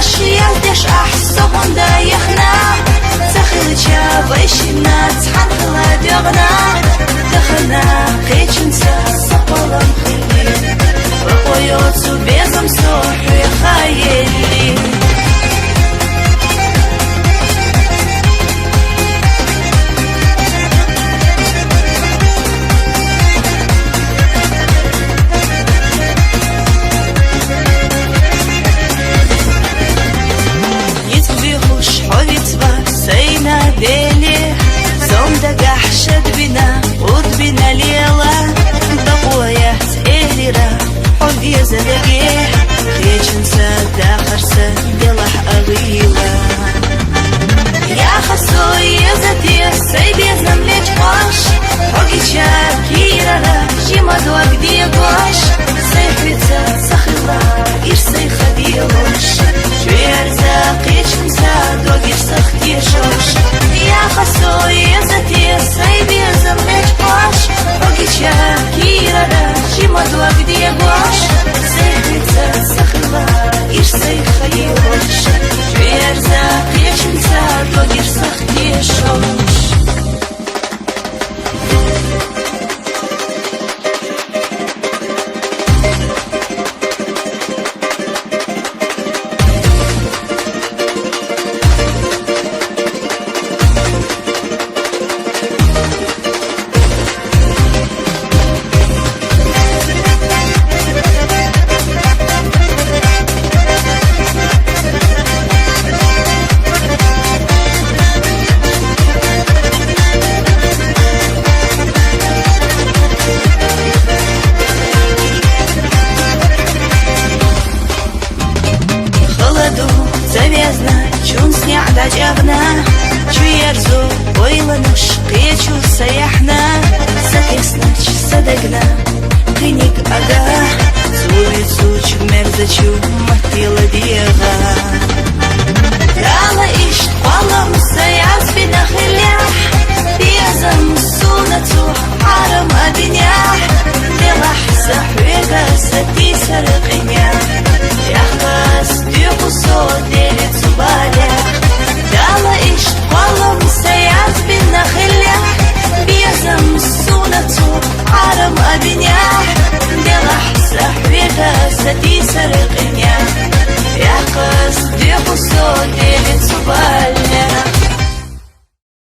يلدش أحسهم دايخنا تخلجا ويشنا تحنخلا ديغنا دخلنا قيتشنسا صبلا خلي وقويوتو بيزم سوحي خايلي بيلي زوم دقح شد بنا ود بنا ليلة بقويات إهلرا حب يزلقيه خيجن سادة خرسة دلح أغيلة يا خسو يزتي سيبي زملج قاش حقي شاكيرا جيما دوك ديقاش سيفريتا سخلا إرسي خديلوش شوير زاقيتشن سادوك إرسختي شوش يا خسو يزتي سيبي زملج قاش حقي شاكيرا جيما دوك ديقاش سيفريتا سخلا إرسي خديلوش شوير زاقيتشن سادوك إرسختي شوش دجاغنا شويرزو ويلنش قيچو سيحنا سكسناч صدقنا كنيك أغا سويцуч мерзачу махтила диега Дала ишт قالم سياس بنخليح بيزم سونتو حرم أبنياح دلح سحويغا ستي سرق